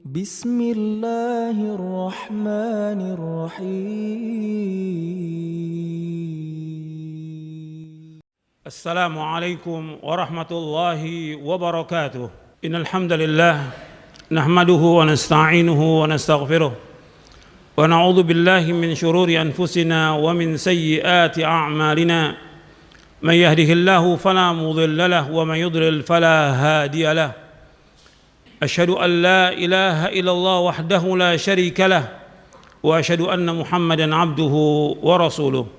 Bismillahirrahmanirrahim. Assalamualaikum warahmatullahi wabarakatuh. Innal hamdalillah nahmaduhu wa nasta'inuhu wa nastaghfiruh wa na'udzu billahi min shururi anfusina wa min sayyiati a'malina. Man yahdihillahu fala mudilla lahu wa man yudlil fala hadiya lahu. Asyhadu an la ilaha illallah wahdahu la syarika lah wa asyhadu anna Muhammadan abduhu wa rasuluh.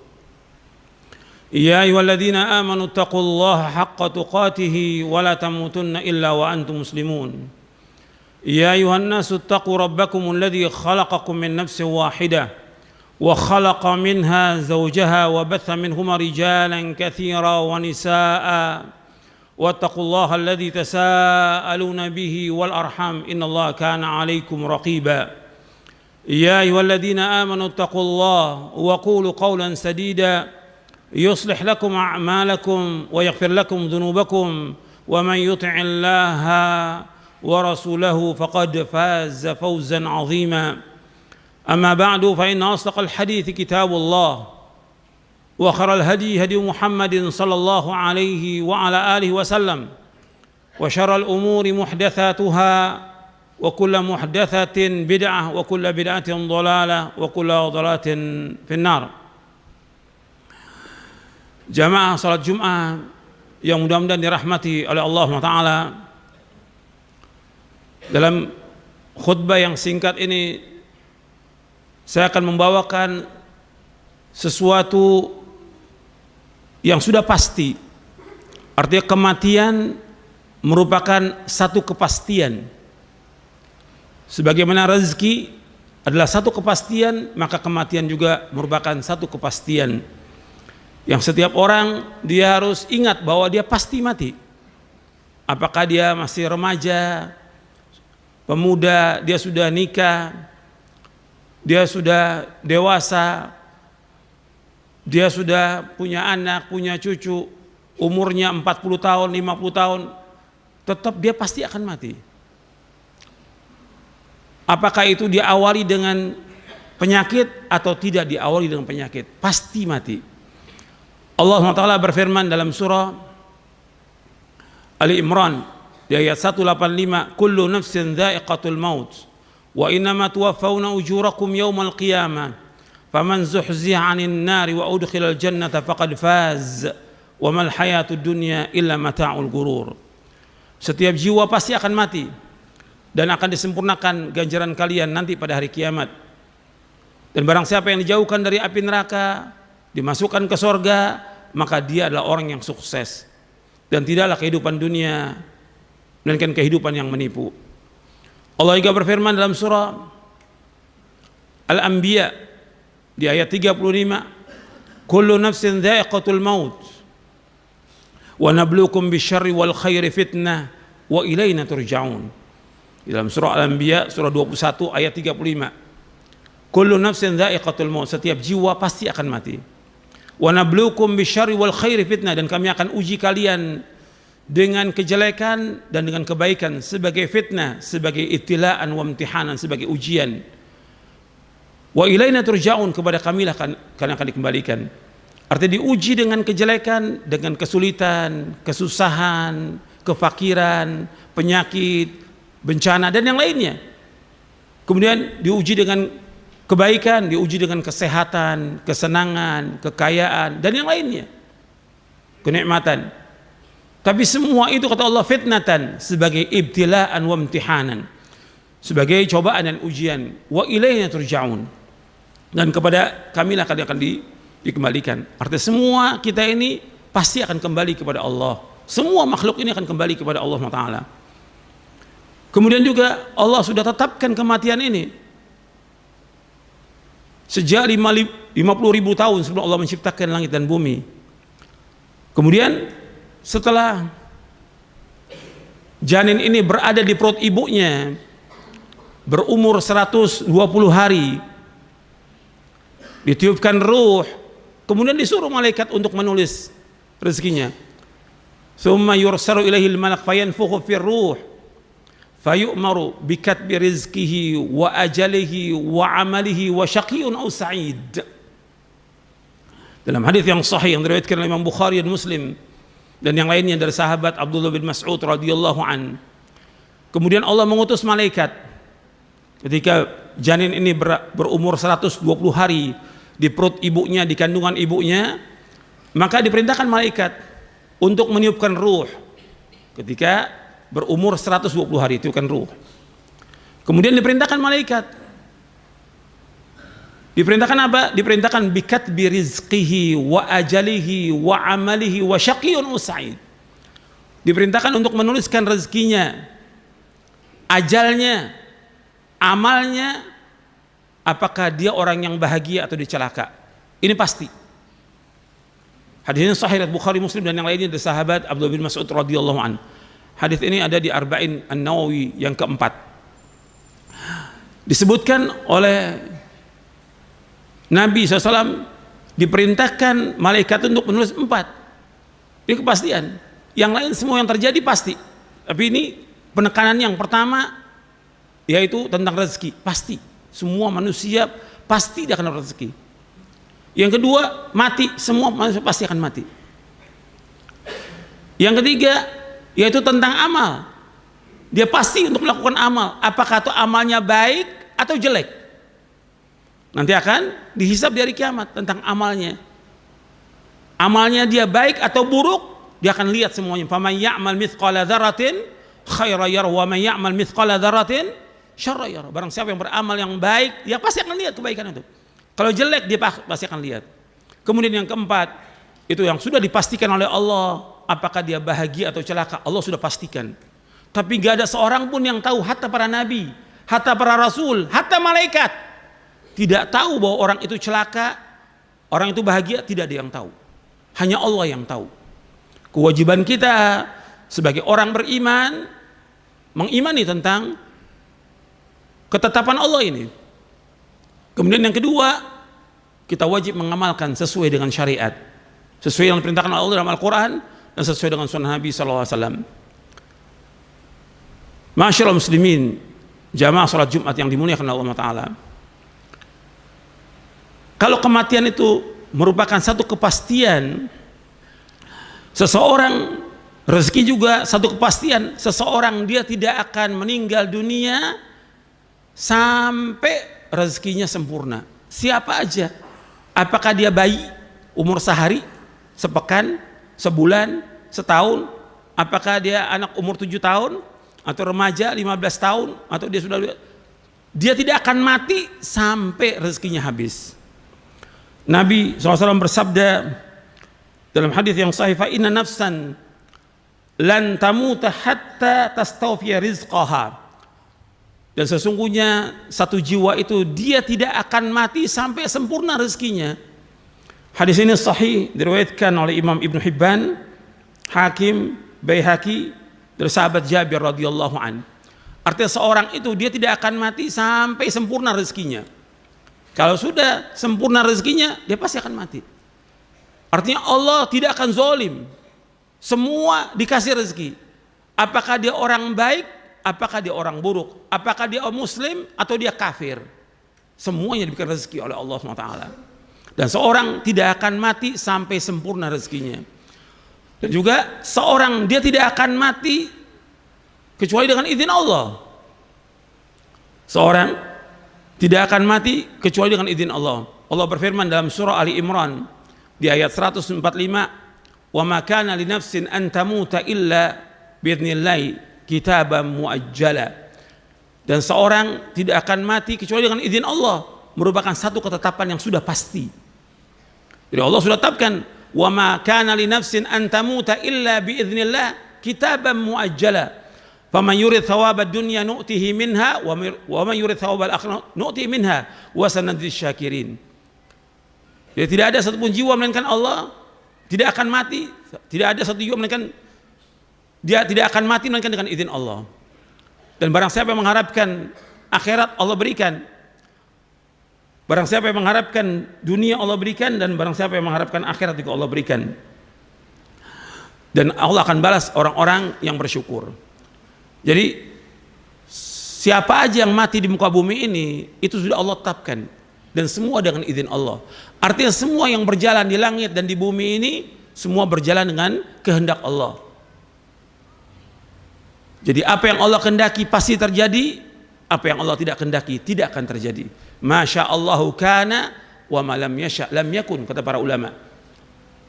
Ya ayyuhalladzina amanu taqullaha haqqa tuqatih wa la tamutunna illa wa antum muslimun. Ya ayyuhan nasu taqu rabbakumul ladzi khalaqakum min nafsin wahidah wa khalaqa minha zawjaha wa batha minhuma rijalan katsiran wa nisaa'a. واتقوا الله الذي تساءلون به والأرحام إن الله كان عليكم رقيبا يا أيها الذين آمنوا اتقوا الله وقولوا قولا سديدا يصلح لكم أعمالكم ويغفر لكم ذنوبكم ومن يطع الله ورسوله فقد فاز فوزا عظيما أما بعد فإن أصدق الحديث كتاب الله وخير الهدي هدي محمد صلى الله عليه وعلى آله وسلم وشر الأمور محدثاتها وكل محدثة بدعة وكل بدعة ضلالة وكل ضلالة في النار. Jamaah salat Jumat yang mudah-mudahan dirahmati oleh Allah SWT, dalam khutbah yang singkat ini saya akan membawakan sesuatu yang sudah pasti. Artinya kematian merupakan satu kepastian. Sebagaimana rezeki adalah satu kepastian, maka kematian juga merupakan satu kepastian yang setiap orang dia harus ingat bahwa dia pasti mati. Apakah dia masih remaja, pemuda, dia sudah nikah, dia sudah dewasa, dia sudah punya anak, punya cucu, umurnya 40 tahun, 50 tahun, tetap dia pasti akan mati. Apakah itu diawali dengan penyakit atau tidak diawali dengan penyakit, pasti mati. Allah SWT berfirman dalam surah Ali Imran di ayat 185, kullu nafsin dha'iqatul maut wa innama tuwaffawna ujurakum yawmal qiyamah faman zuhziha 'anil nari wa udkhilal jannata faqad faz wa mal hayatud dunya illa mata'ul ghurur. Setiap jiwa pasti akan mati dan akan disempurnakan ganjaran kalian nanti pada hari kiamat. Dan barang siapa yang dijauhkan dari api neraka, dimasukkan ke surga, maka dia adalah orang yang sukses. Dan tidaklah kehidupan dunia melainkan kehidupan yang menipu. Allah juga berfirman dalam surah Al-Anbiya di ayat 35, kullu nafsin dha'iqatul maut wa nabluukum bisyarri wal khairi fitnah wa ilaina turja'un. Di dalam surah Al-Anbiya surah 21 ayat 35, kullu nafsin dha'iqatul maut, setiap jiwa pasti akan mati. Wa nabluukum bisyarri wal khairi fitnah, dan kami akan uji kalian dengan kejelekan dan dengan kebaikan sebagai fitnah, sebagai ibtilaan wa imtihanan, sebagai ujian. Wa ilaina turja'un, kepada kamilah kalian akan dikembalikan. Artinya diuji dengan kejelekan, dengan kesulitan, kesusahan, kefakiran, penyakit, bencana dan yang lainnya. Kemudian diuji dengan kebaikan, diuji dengan kesehatan, kesenangan, kekayaan dan yang lainnya, kenikmatan. Tapi semua itu kata Allah fitnatan, sebagai ibtilaan wa imtihanan, sebagai cobaan dan ujian. Wa ilaina turja'un, dan kepada kamilah kalian akan dikembalikan. Artinya semua kita ini pasti akan kembali kepada Allah. Semua makhluk ini akan kembali kepada Allah Ta'ala. Kemudian juga Allah sudah tetapkan kematian ini sejak 50.000 tahun sebelum Allah menciptakan langit dan bumi. Kemudian setelah janin ini berada di perut ibunya berumur 120 hari, ditiupkan ruh, kemudian disuruh malaikat untuk menulis rezekinya. Tsumma yursalu ilaihil malak fayanfukhu fir ruh fayu'maru bikatbi rizqihi wa ajalihi wa amalihi wa syaqiyyun aw sa'id. Dalam hadis yang sahih yang diriwayatkan oleh Imam Bukhari dan Muslim dan yang lainnya dari sahabat Abdullah bin Mas'ud radhiyallahu an. Kemudian Allah mengutus malaikat ketika janin ini berumur 120 hari di perut ibunya, di kandungan ibunya, maka diperintahkan malaikat untuk meniupkan ruh ketika berumur 120 hari, itu kan ruh. Kemudian diperintahkan malaikat, diperintahkan apa? Diperintahkan bikatbi rizqihi wa ajalihi wa amalihi wa syaqiyyun aw sa'id. Diperintahkan untuk menuliskan rezekinya, ajalnya, amalnya, apakah dia orang yang bahagia atau dicelaka. Ini pasti. Hadis ini sahih riwayat Bukhari, Muslim dan yang lainnya dari sahabat Abdullah bin Mas'ud radhiyallahu an. Hadis ini ada di Arba'in An-Nawawi yang keempat. Disebutkan oleh Nabi SAW diperintahkan malaikat untuk menulis 4. Ini kepastian. Yang lain semua yang terjadi pasti. Tapi ini penekanan yang pertama yaitu tentang rezeki. Pasti. Semua manusia pasti dia akan dapat rezeki. Yang kedua, mati. Semua manusia pasti akan mati. Yang ketiga, yaitu tentang amal. Dia pasti untuk melakukan amal. Apakah itu amalnya baik atau jelek. Nanti akan dihisab di hari kiamat tentang amalnya. Amalnya dia baik atau buruk, dia akan lihat semuanya. Faman ya'mal mithqala dzarratin khairan yarah wa man ya'mal mithqala dzarratin syarran yarah. Barang siapa yang beramal yang baik, dia pasti akan lihat kebaikan itu. Kalau jelek dia pasti akan lihat. Kemudian yang keempat, itu yang sudah dipastikan oleh Allah, apakah dia bahagia atau celaka, Allah sudah pastikan. Tapi gak ada seorang pun yang tahu, hatta para nabi, hatta para rasul, hatta malaikat tidak tahu bahwa orang itu celaka, orang itu bahagia, tidak ada yang tahu. Hanya Allah yang tahu. Kewajiban kita sebagai orang beriman mengimani tentang ketetapan Allah ini. Kemudian yang kedua, kita wajib mengamalkan sesuai dengan syariat, sesuai yang diperintahkan Allah dalam Al-Quran dan sesuai dengan sunnah Nabi SAW. Masyaallah muslimin, jamaah salat Jumat yang dimuliakan Allah Ta'ala. Kalau kematian itu merupakan satu kepastian, seseorang, rezeki juga satu kepastian, seseorang dia tidak akan meninggal dunia sampai rezekinya sempurna. Siapa aja, apakah dia bayi umur sehari, sepekan, sebulan, setahun, apakah dia anak umur 7 tahun atau remaja 15 tahun atau dia tidak akan mati sampai rezekinya habis. Nabi SAW bersabda dalam hadis yang sahih, fa inna nafsan lan tamuta hatta tastawfiya rizqaha. Dan sesungguhnya satu jiwa itu dia tidak akan mati sampai sempurna rezekinya. Hadis ini sahih diriwayatkan oleh Imam Ibn Hibban, Hakim, Baihaqi dari sahabat Jabir radhiyallahu an. Artinya seorang itu dia tidak akan mati sampai sempurna rezekinya. Kalau sudah sempurna rezekinya, dia pasti akan mati. Artinya Allah tidak akan zalim. Semua dikasih rezeki. Apakah dia orang baik, apakah dia orang buruk, apakah dia muslim atau dia kafir, semuanya diberikan rezeki oleh Allah SWT. Dan seorang tidak akan mati sampai sempurna rezekinya. Dan juga seorang dia tidak akan mati kecuali dengan izin Allah. Seorang tidak akan mati kecuali dengan izin Allah. Allah berfirman dalam surah Ali Imran di ayat 145, wa ma kana li nafsin an tamuta illa biidznillah kitaban muajjala. Dan seorang tidak akan mati kecuali dengan izin Allah, merupakan satu ketetapan yang sudah pasti. Jadi Allah sudah tetapkan, wa ma kana li nafsin an tamuta illa biidznillah kitaban muajjala. Faman yurid thawabad dunya nu'tihi minha wa man yurid thawabal akhirah nu'tihi minha wa sanadzis syakirin. Jadi tidak ada satupun jiwa melainkan Allah tidak akan mati, tidak ada satu jiwa melainkan dia tidak akan mati melainkan dengan izin Allah. Dan barang siapa yang mengharapkan akhirat, Allah berikan. Barang siapa yang mengharapkan dunia, Allah berikan. Dan barang siapa yang mengharapkan akhirat juga Allah berikan. Dan Allah akan balas orang-orang yang bersyukur. Jadi siapa aja yang mati di muka bumi ini itu sudah Allah tetapkan, dan semua dengan izin Allah. Artinya semua yang berjalan di langit dan di bumi ini semua berjalan dengan kehendak Allah. Jadi apa yang Allah kehendaki pasti terjadi, apa yang Allah tidak kehendaki tidak akan terjadi. Masya Allahu kana wa ma lam yasha lam yakun, kata para ulama.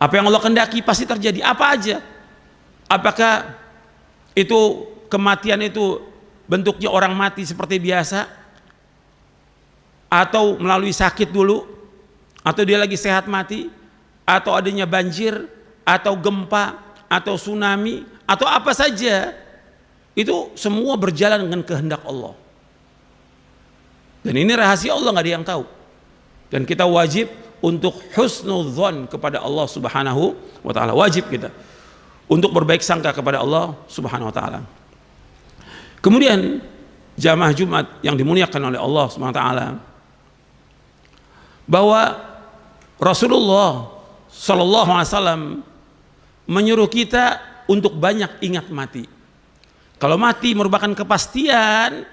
Apa yang Allah kehendaki pasti terjadi, apa aja. Apakah itu kematian itu bentuknya orang mati seperti biasa, atau melalui sakit dulu, atau dia lagi sehat mati, atau adanya banjir, atau gempa, atau tsunami, atau apa saja, itu semua berjalan dengan kehendak Allah. Dan ini rahasia Allah, nggak ada yang tahu. Dan kita wajib untuk husnudzon kepada Allah Subhanahu wa taala. Wajib kita untuk berbaik sangka kepada Allah Subhanahu wa taala. Kemudian jamaah Jumat yang dimuliakan oleh Allah Subhanahu wa taala, bahwa Rasulullah sallallahu alaihi wasallam menyuruh kita untuk banyak ingat mati. Kalau mati merupakan kepastian,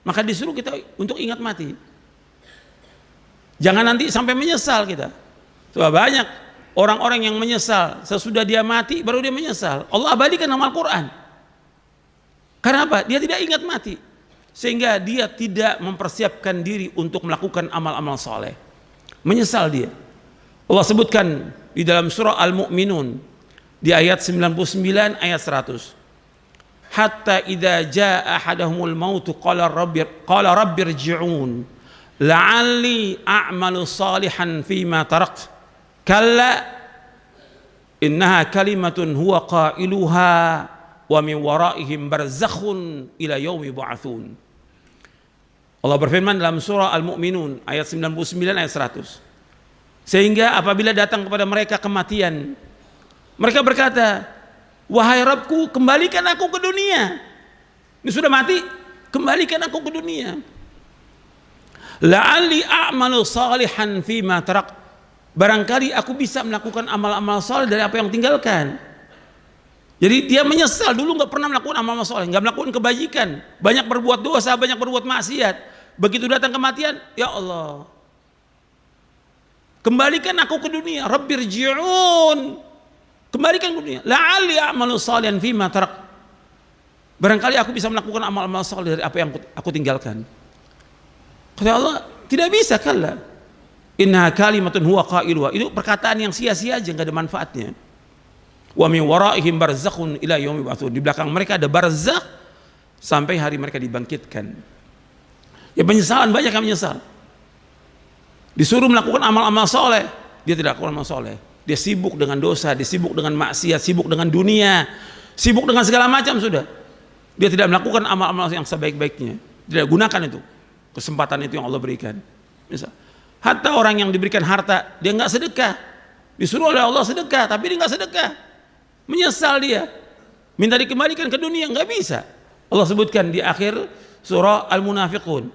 maka disuruh kita untuk ingat mati. Jangan nanti sampai menyesal kita. Sebab banyak orang-orang yang menyesal sesudah dia mati baru dia menyesal. Allah abadikan dalam Al-Quran. Karena apa? Dia tidak ingat mati, sehingga dia tidak mempersiapkan diri untuk melakukan amal-amal soleh. Menyesal dia. Allah sebutkan di dalam surah Al-Mu'minun di ayat 99 ayat 100. Hatta idza jaa ahadahumul maut qala rabbirji'un la'alli a'malu salihan fima tarakt kalla innaha kalimatun huwa qailuha wa min waraihim barzakhun ila yaumi ba'atsun. Allah berfirman dalam surah Al-Mu'minun ayat 99 ayat 100. Sehingga apabila datang kepada mereka kematian, mereka berkata, wahai Rabbku, kembalikan aku ke dunia. Ini sudah mati, kembalikan aku ke dunia. La'alli a'malu salihan fima tarak. Barangkali aku bisa melakukan amal-amal saleh dari apa yang tinggalkan. Jadi dia menyesal, dulu nggak pernah melakukan amal soleh, nggak melakukan kebajikan, banyak berbuat dosa, banyak berbuat maksiat. Begitu datang kematian, ya Allah, kembalikan aku ke dunia. Rabbirji'un, kembalikan ke dunia. La'alli a'malu salihan fima tarak. Barangkali aku bisa melakukan amal-amal soleh dari apa yang aku tinggalkan. Kata Allah, tidak bisa, kalla. Inna kalimatun huwa qailuha. Itu perkataan yang sia-sia aja, nggak ada manfaatnya. Wa min waraihim barzakhun ila yaumi ba'tsun. Di belakang mereka ada barzakh sampai hari mereka dibangkitkan. Ya, penyesalan, banyak yang menyesal. Disuruh melakukan amal-amal soleh, dia tidak lakukan amal soleh. Dia sibuk dengan dosa, dia sibuk dengan maksiat, sibuk dengan dunia, sibuk dengan segala macam sudah. Dia tidak melakukan amal-amal yang sebaik-baiknya. Tidak gunakan itu, kesempatan itu yang Allah berikan. Misal, hatta orang yang diberikan harta, dia nggak sedekah. Disuruh oleh Allah sedekah, tapi dia nggak sedekah. Menyesal dia, minta dikembalikan ke dunia, nggak bisa. Allah sebutkan di akhir surah Al-Munafiqun,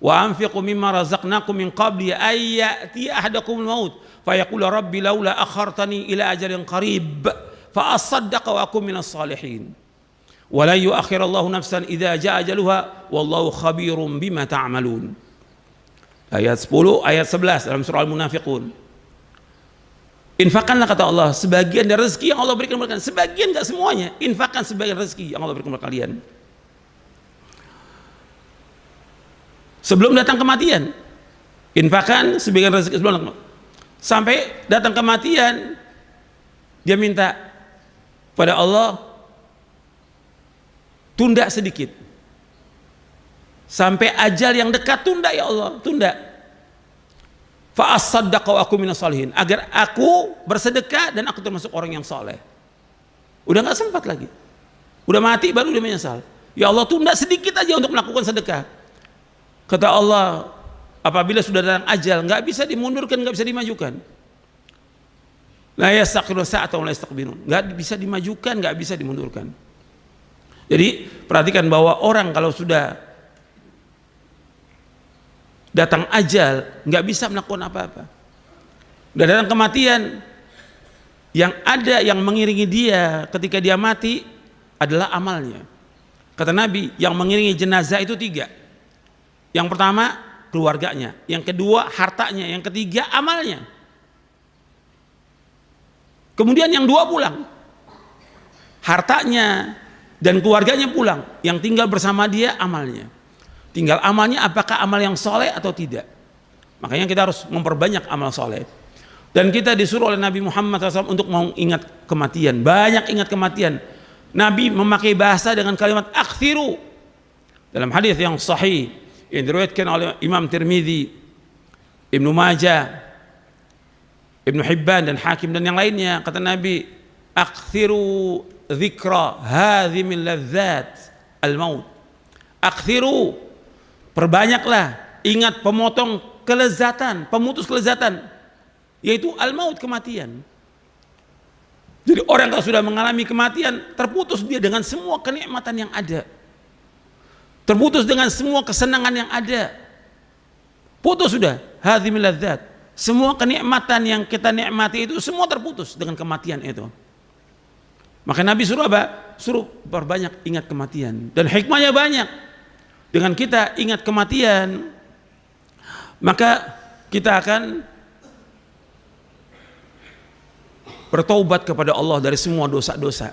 wa anfiqu mimma razaqnakum min qabli ay ya'ti ahadakumul maut fayaqulu rabbi laula akhartani ila ajalin qarib fa asaddaqa wa akum minas salihin wa la yu'akhirallahu nafsan idza jaa ajaluha wallahu khabirum bima ta'malun. Ayat 10, ayat 11 dalam surah Al-Munafiqun. Infakkanlah, kata Allah, sebagian dari rezeki yang Allah berikan kepada kalian. Sebagian, enggak semuanya. Infakkan sebagian rezeki yang Allah berikan kepada kalian sebelum datang kematian. Infakkan sebagian rezeki sebelum datang kematian. Sampai datang kematian, dia minta pada Allah, tunda sedikit sampai ajal yang dekat, tunda ya Allah, tunda. Fa asaddaqa wa akum minas salihin, agar aku bersedekah dan aku termasuk orang yang saleh. Udah nggak sempat lagi, udah mati baru dia menyesal. Ya Allah, tunda sedikit aja untuk melakukan sedekah. Kata Allah, apabila sudah datang ajal, nggak bisa dimundurkan, nggak bisa dimajukan. La yastaqbilu sa'atan wa la yastaqbirun, nggak bisa dimajukan, nggak bisa dimundurkan. Jadi perhatikan bahwa orang kalau sudah datang ajal, nggak bisa melakukan apa-apa. Udah datang kematian, yang ada yang mengiringi dia ketika dia mati adalah amalnya. Kata Nabi, yang mengiringi jenazah itu 3. Yang pertama keluarganya, yang kedua hartanya, yang ketiga amalnya. Kemudian yang 2 pulang, hartanya dan keluarganya pulang, yang tinggal bersama dia amalnya. Tinggal amalnya, apakah amal yang soleh atau tidak. Makanya kita harus memperbanyak amal soleh. Dan kita disuruh oleh Nabi Muhammad SAW untuk mau ingat kematian, banyak ingat kematian. Nabi memakai bahasa dengan kalimat akthiru. Dalam hadis yang sahih yang diriwayatkan oleh Imam Tirmidzi, Ibnu Majah, Ibnu Hibban dan Hakim dan yang lainnya, kata Nabi, akthiru dzikra hadhimil ladzat al-maut. Akthiru, perbanyaklah ingat pemotong kelezatan, pemutus kelezatan, yaitu al-maut, kematian. Jadi orang kalau sudah mengalami kematian, terputus dia dengan semua kenikmatan yang ada, terputus dengan semua kesenangan yang ada, putus sudah. Hadzimil ladzat, semua kenikmatan yang kita nikmati itu semua terputus dengan kematian itu. Maka Nabi suruh apa? Suruh perbanyak ingat kematian, dan hikmahnya banyak. Dengan kita ingat kematian, maka kita akan bertaubat kepada Allah dari semua dosa-dosa.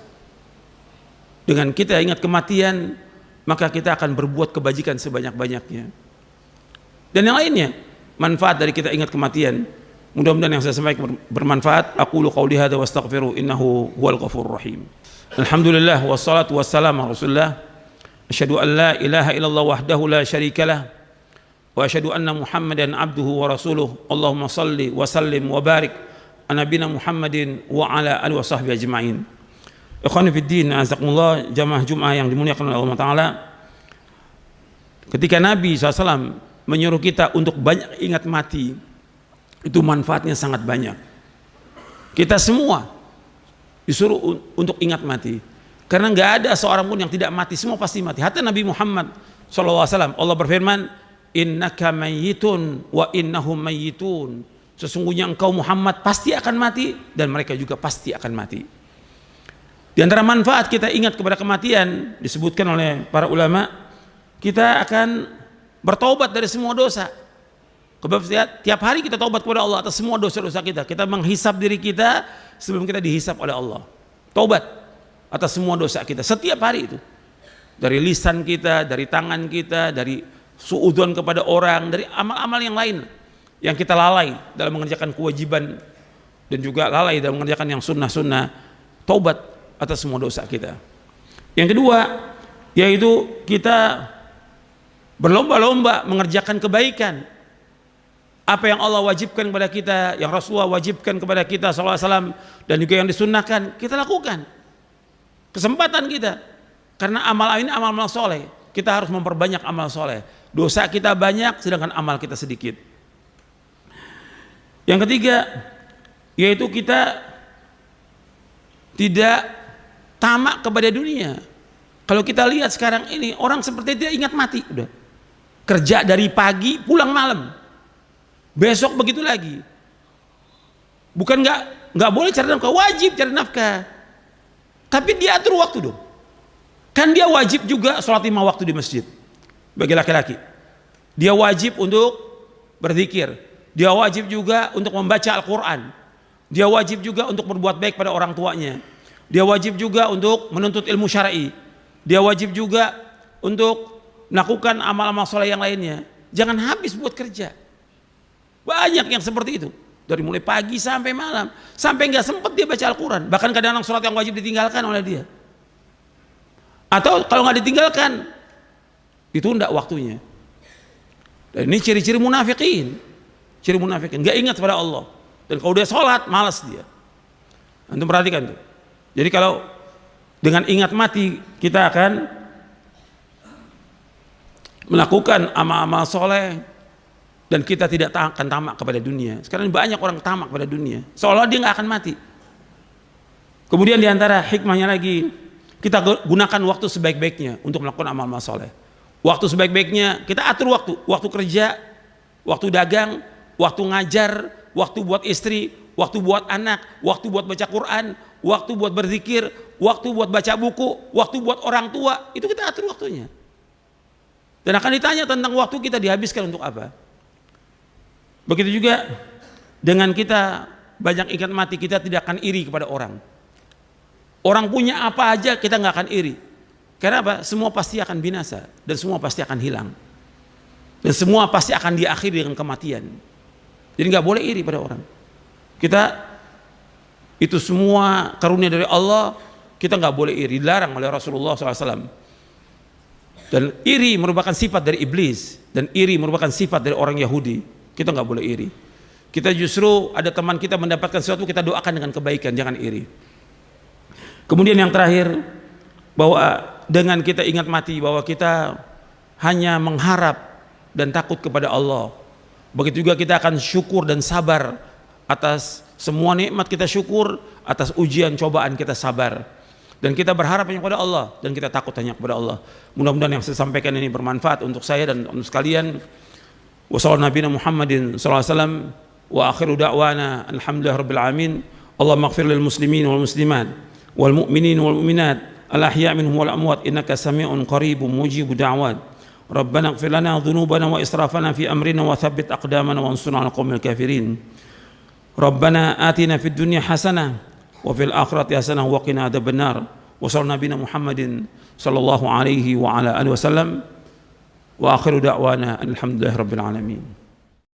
Dengan kita ingat kematian, maka kita akan berbuat kebajikan sebanyak-banyaknya. Dan yang lainnya, manfaat dari kita ingat kematian. Mudah-mudahan yang saya sampaikan bermanfaat. Aqulu qauli hadza wa astaghfiru innahu huwal ghafurur rahim. Alhamdulillah wassalatu wassalamu ala Rasulillah. Asyhadu an la ilaha illallah wahdahu la syarikalah wa asyhadu anna Muhammadan abduhu wa rasuluh. Allahumma salli wa sallim wa barik Nabina Muhammadin wa ala alihi wa sahbihi ajma'in. Ikhwani fid din, azakumullah, jamaah Jumat yang dimuliakan oleh Allah Ta'ala. Ketika Nabi SAW menyuruh kita untuk banyak ingat mati, itu manfaatnya sangat banyak. Kita semua disuruh untuk ingat mati, karena nggak ada seorang pun yang tidak mati, semua pasti mati. Hatta Nabi Muhammad SAW, Allah berfirman, innaka mayyitun wa innahum mayyitun. Sesungguhnya engkau Muhammad pasti akan mati, dan mereka juga pasti akan mati. Di antara manfaat kita ingat kepada kematian, disebutkan oleh para ulama, kita akan bertaubat dari semua dosa. Tiap hari kita taubat kepada Allah atas semua dosa-dosa kita. Kita menghisap diri kita sebelum kita dihisap oleh Allah. Taubat atas semua dosa kita setiap hari itu. Dari lisan kita, dari tangan kita, dari suudzon kepada orang, dari amal-amal yang lain yang kita lalai dalam mengerjakan kewajiban dan juga lalai dalam mengerjakan yang sunnah-sunnah. Taubat atas semua dosa kita. Yang kedua, yaitu kita berlomba-lomba mengerjakan kebaikan. Apa yang Allah wajibkan kepada kita, yang Rasulullah wajibkan kepada kita SAW, dan juga yang disunnahkan, kita lakukan. Kesempatan kita, karena amal ini amal soleh, kita harus memperbanyak amal soleh. Dosa kita banyak, sedangkan amal kita sedikit. Yang ketiga, yaitu kita tidak tamak kepada dunia. Kalau kita lihat sekarang ini, orang seperti tidak ingat mati, udah kerja dari pagi pulang malam, besok begitu lagi. Bukan nggak boleh cari nafkah, wajib cari nafkah, tapi dia atur waktu dong. Kan dia wajib juga sholat 5 waktu di masjid bagi laki-laki. Dia wajib untuk berzikir. Dia wajib juga untuk membaca Al-Quran. Dia wajib juga untuk berbuat baik pada orang tuanya. Dia wajib juga untuk menuntut ilmu syar'i. Dia wajib juga untuk melakukan amal-amal soleh yang lainnya. Jangan habis buat kerja. Banyak yang seperti itu. Dari mulai pagi sampai malam. Sampai nggak sempat dia baca Al-Quran. Bahkan kadang-kadang sholat yang wajib ditinggalkan oleh dia. Atau kalau nggak ditinggalkan, ditunda waktunya. Dan ini ciri-ciri munafikin. Ciri munafikin, nggak ingat pada Allah. Dan kalau dia sholat, malas dia. Antum perhatikan tuh. Jadi kalau dengan ingat mati, kita akan melakukan amal-amal soleh, dan kita tidak akan tamak kepada dunia. Sekarang banyak orang tamak pada dunia, seolah dia nggak akan mati. Kemudian diantara hikmahnya lagi, kita gunakan waktu sebaik-baiknya untuk melakukan amal-amal soleh. Waktu sebaik-baiknya kita atur waktu kerja, waktu dagang, waktu ngajar, waktu buat istri, waktu buat anak, waktu buat baca Quran, waktu buat berzikir, waktu buat baca buku, waktu buat orang tua, itu kita atur waktunya. Dan akan ditanya tentang waktu kita dihabiskan untuk apa. Begitu juga dengan kita banyak ingat mati, kita tidak akan iri kepada orang. Orang punya apa aja kita nggak akan iri. Karena apa? Semua pasti akan binasa dan semua pasti akan hilang. Dan semua pasti akan diakhiri dengan kematian. Jadi nggak boleh iri pada orang. Kita itu semua karunia dari Allah, kita nggak boleh iri, dilarang oleh Rasulullah SAW. Dan iri merupakan sifat dari iblis, dan iri merupakan sifat dari orang Yahudi. Kita nggak boleh iri. Kita justru ada teman kita mendapatkan sesuatu, kita doakan dengan kebaikan, jangan iri. Kemudian yang terakhir, bahwa dengan kita ingat mati, bahwa kita hanya mengharap dan takut kepada Allah. Begitu juga kita akan syukur dan sabar atas semua nikmat, kita syukur atas ujian cobaan, kita sabar. Dan kita berharap hanya kepada Allah dan kita takut hanya kepada Allah. Mudah-mudahan yang saya sampaikan ini bermanfaat untuk saya dan untuk sekalian. Wassallallahu nabiyana Muhammadin sallallahu alaihi wasallam wa akhiru da'wana alhamdulillahirabbil alamin. Allahumma ighfir lil muslimin wal muslimat wal mu'minin wal mu'minat al ahya' minhum wal amwat innaka sami'un qaribun mujibud da'wat. Rabbana ighfir lana dhunubana wa israfana fi amrina wa thabbit aqdamana wa ansurna 'alal qaumil kafirin. Rabbana atina fid dunya hasanah wa fil akhirati hasanah wa qina adzabannar. Wa sallallahu nabiyana Muhammadin sallallahu alaihi wa ala alihi wasallam wa akhiru da'wana alhamdulillahirabbil alamin.